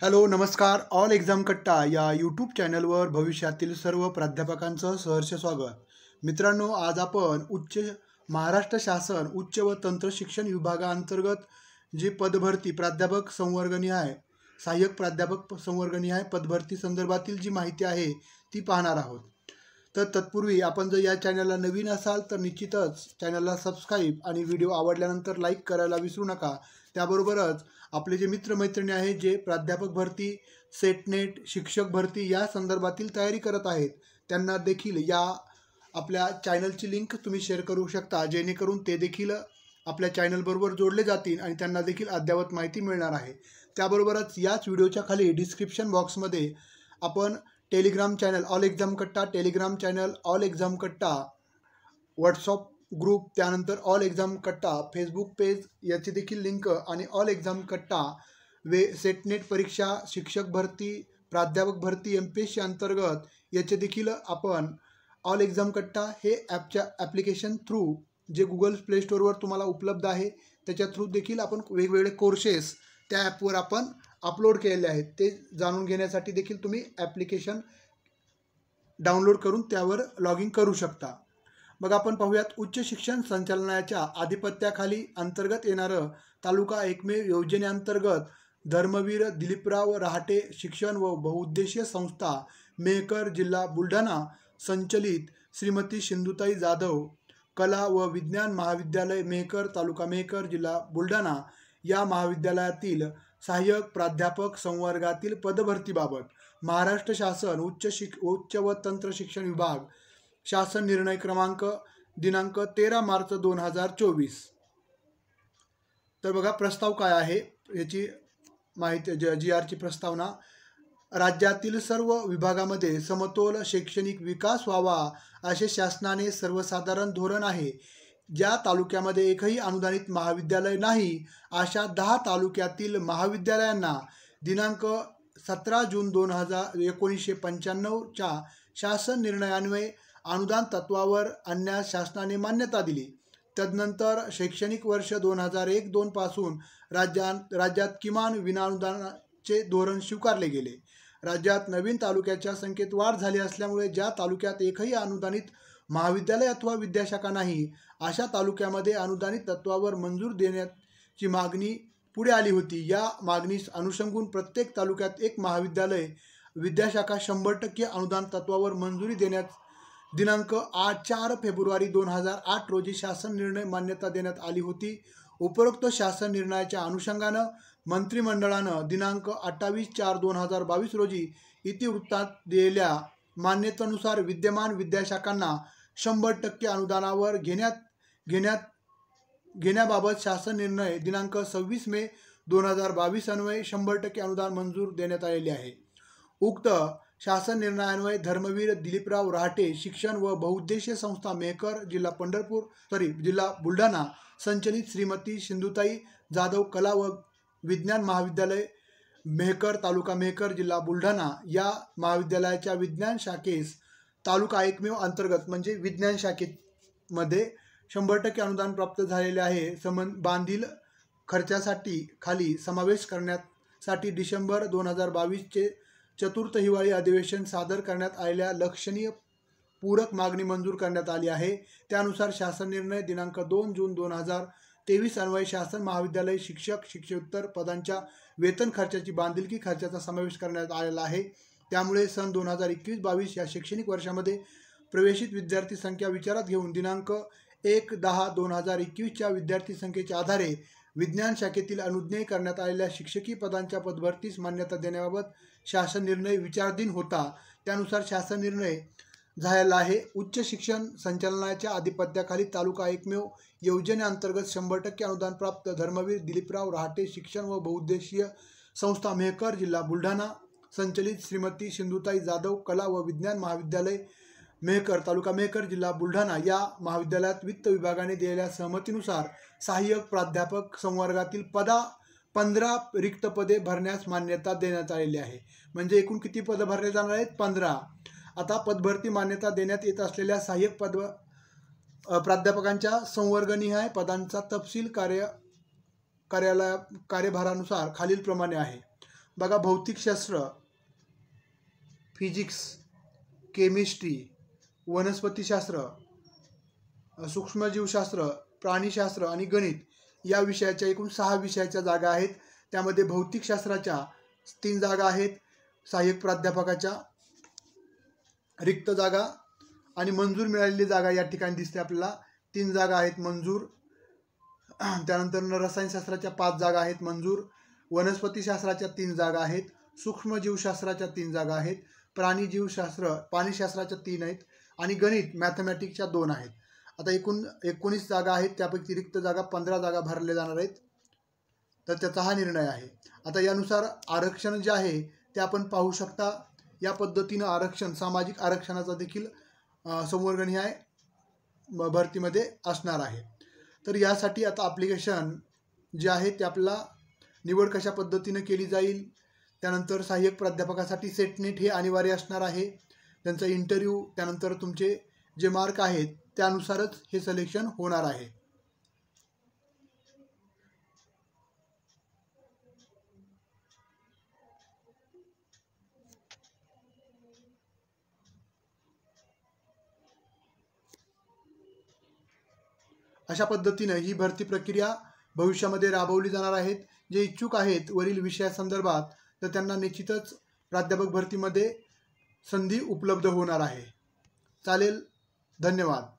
Hello नमस्कार. All exam कट्टा या यूट्यूब चॅनलवर भविष्यातील सर्व प्राध्यापकांचं सहर्ष स्वागत. मित्रांनो, आज आपण महाराष्ट्र शासन उच्च व तंत्र शिक्षण विभागाअंतर्गत जे पदभरती प्राध्यापक संवर्गणी आहे, सहाय्यक प्राध्यापक संवर्गणी आहे, पदभरती संदर्भातील जी माहिती आहे ती पाहणार आहोत. तर तत्पूर्वी आपण जर या चॅनलला नवीन असाल तर निश्चितच चॅनलला सबस्क्राईब आणि व्हिडिओ आवडल्यानंतर लाईक करायला विसरू नका. त्याबरोबरच आपले जे मित्रमैत्रिणी आहेत जे प्राध्यापक भरती, सेटनेट, शिक्षक भरती या संदर्भातील तयारी करत आहेत, त्यांना देखील या आपल्या चॅनलची लिंक तुम्ही शेअर करू शकता, जेणेकरून ते देखील आपल्या चॅनलबरोबर जोडले जातील आणि त्यांना देखील अद्ययावत माहिती मिळणार आहे. त्याबरोबरच याच व्हिडिओच्या खाली डिस्क्रिप्शन बॉक्समध्ये आपण टेलिग्राम चॅनल ऑल एक्झाम कट्टा, टेलिग्राम चॅनल ऑल एक्झाम कट्टा, व्हॉट्सअप ग्रुप, त्यानंतर ऑल एक्झाम कट्टा फेसबुक पेज याची देखील लिंक आणि ऑल एक्झाम कट्टा सेटनेट परीक्षा, शिक्षक भरती, प्राध्यापक भरती MPSC अंतर्गत याचे देखील आपण ऑल एक्झाम कट्टा हे ॲप्लिकेशन थ्रू जे गुगल प्ले स्टोअरवर तुम्हाला उपलब्ध आहे त्याच्या थ्रू देखील आपण वेगवेगळे कोर्सेस त्या ॲपवर आपण अपलोड केलेले आहेत. ते जाणून घेण्यासाठी देखील तुम्ही ॲप्लिकेशन डाउनलोड करून त्यावर लॉग इन करू शकता. मग आपण पाहूयात, उच्च शिक्षण संचालनालयाच्या आधिपत्याखाली अंतर्गत येणारं तालुका एकमेव योजनेअंतर्गत धर्मवीर दिलीपराव रहाटे शिक्षण व बहुउद्देशीय संस्था मेहकर जिल्हा बुलढाणा संचलित श्रीमती सिंधुताई जाधव कला व विज्ञान महाविद्यालय मेहकर, तालुका मेहकर, जिल्हा बुलढाणा या महाविद्यालयातील सहाय्यक प्राध्यापक संवर्गातील पदभरतीबाबत महाराष्ट्र शासन उच्च व तंत्र शिक्षण विभाग शासन निर्णय क्रमांक दिनांक 13 मार्च 2024. तर बघा प्रस्ताव काय आहे याची माहिती. GRची प्रस्तावना. राज्यातील सर्व विभागामध्ये समतोल शैक्षणिक विकास व्हावा असे शासनाने सर्वसाधारण धोरण आहे. ज्या तालुक्यामध्ये एकही अनुदानित महाविद्यालय नाही अशा 10 तालुक्यातील महाविद्यालयांना दिनांक 17 जून 1995च्या शासन निर्णयान्वये अनुदान तत्वावर आणण्यास शासनाने मान्यता दिली. तदनंतर शैक्षणिक वर्ष 2001-2 पासून राज्यात किमान विनाअनुदानाचे धोरण स्वीकारले गेले. राज्यात नवीन तालुक्याच्या संख्येत वाढ झाली असल्यामुळे ज्या तालुक्यात एकही अनुदानित महाविद्यालय अथवा विद्याशाखा नाही अशा तालुक्यामध्ये अनुदानित तत्वावर मंजूर देण्याची मागणी पुढे आली होती. या मागणीस अनुषंगून प्रत्येक तालुक्यात एक महाविद्यालय विद्याशाखा 100% अनुदान तत्वावर मंजुरी देण्यास दिनांक 4 फेब्रुवारी 2008 रोजी शासन निर्णय मान्यता देण्यात आली होती. उपरोक्त शासन निर्णयाच्या अनुषंगानं मंत्रिमंडळानं दिनांक 28/4/2022 रोजी इतिवृत्तात दिलेल्या मान्यतेनुसार विद्यमान विद्याशाखांना 100% अनुदानावर घेण्याबाबत शासन निर्णय दिनांक 26 मे 2022 अन्वये 100% अनुदान मंजूर देण्यात आलेले आहे. उक्त शासन निर्णयान्वये धर्मवीर दिलीपराव रहाटे शिक्षण व बहुउद्देशीय संस्था मेहकर, जिल्हा बुलढाणा संचलित श्रीमती सिंधुताई जाधव कला व विज्ञान महाविद्यालय मेहकर, तालुका मेहकर, जिल्हा बुलढाणा या महाविद्यालयाच्या विज्ञान शाखेस तालुका एकमेव अंतर्गत म्हणजे विज्ञान शाखेमध्ये 100% अनुदान प्राप्त झालेले आहे. बांधील खर्चासाठी खाली समावेश करण्यासाठी डिसेंबर 2022चे चतुर्थ हिवाळी अधिवेशन सादर करण्यात आलेल्या लक्षणीय पूरक मागणी मंजूर करण्यात आली आहे. त्यानुसार शासन निर्णय दिनांक 2 जून 2023 अन्वये शासन महाविद्यालय शिक्षकेतर पदांच्या वेतन खर्चाची बांधिलकी खर्चाचा समावेश करण्यात आलेला आहे. त्यामुळे सन 2021-22 या शैक्षणिक वर्षामध्ये प्रवेशित विद्यार्थी संख्या विचारात घेऊन दिनांक 1/10/2021च्या विद्यार्थी संख्येच्या आधारे विज्ञान शाखेतील अनुज्ञेय करण्यात आलेल्या शिक्षकी पदांच्या पदभरतीस मान्यता देण्याबाबत शासन निर्णय विचाराधीन होता. त्यानुसार शासन निर्णय झालेला आहे. उच्च शिक्षण संचालनालयाच्या आधिपत्याखाली तालुका एकमेव योजनेअंतर्गत 100% अनुदान प्राप्त धर्मवीर दिलीपराव रहाटे शिक्षण व बहुउद्देशीय संस्था मेहकर, जिल्हा बुलढाणा संचलित श्रीमती सिंधुताई जाधव कला व विज्ञान महाविद्यालय मेहकर, तालुका मेहकर, जिल्हा बुलढाणा या महाविद्यालयात वित्त विभागाने दिलेल्या सहमतीनुसार सहाय्यक प्राध्यापक संवर्गातील 15 रिक्त पदे भरण्यास मान्यता देण्यात आलेली आहे. म्हणजे एकूण किती पदं भरले जाणार आहेत? 15. आता पदभरती मान्यता देण्यात येत असलेल्या सहाय्यक प्राध्यापकांच्या संवर्गनिहाय पदांचा तपशील कार्यभारानुसार खालीलप्रमाणे आहे. बघा, भौतिकशास्त्र, फिजिक्स, केमिस्ट्री, वनस्पतीशास्त्र, सूक्ष्मजीवशास्त्र, प्राणीशास्त्र आणि गणित या विषयाच्या एकूण 6 विषयाच्या जागा आहेत. त्यामध्ये भौतिकशास्त्राच्या 3 जागा आहेत, सहाय्यक प्राध्यापकाच्या रिक्त जागा आणि मंजूर मिळालेली जागा या ठिकाणी दिसते आपल्याला. 3 जागा आहेत मंजूर. त्यानंतर रसायनशास्त्राच्या 5 जागा आहेत मंजूर. वनस्पतीशास्त्राच्या 3 जागा आहेत. सूक्ष्मजीवशास्त्राच्या 3 जागा आहेत. प्राणीशास्त्राच्या 3 आहेत आणि गणित मॅथमॅटिक्सच्या 2 आहेत. आता एकूण 19 जागा आहेत. त्यापैकी रिक्त जागा 15 जागा भरल्या जाणार आहेत. तर त्याचा हा निर्णय आहे. आता यानुसार आरक्षण जे आहे ते आपण पाहू शकता. या पद्धतीनं आरक्षण, सामाजिक आरक्षणाचा देखील संवर्ग न्याय भरतीमध्ये असणार आहे. तर यासाठी आता ॲप्लिकेशन जे आहे ते आपल्याला निवड कशा पद्धतीनं केली जाईल, त्यानंतर सहाय्यक प्राध्यापकासाठी सेटनेट हे अनिवार्य असणार आहे. त्यांचा इंटरव्ह्यू, त्यानंतर तुमचे जे मार्क आहेत त्यानुसारच हे सिलेक्शन होणार आहे. अशा पद्धतीनं ही भरती प्रक्रिया भविष्यामध्ये राबवली जाणार आहेत. जे इच्छुक आहेत वरील विषयासंदर्भात तर त्यांना निश्चितच प्राध्यापक भरतीमध्ये संधी उपलब्ध होणार आहे. चालेल, धन्यवाद.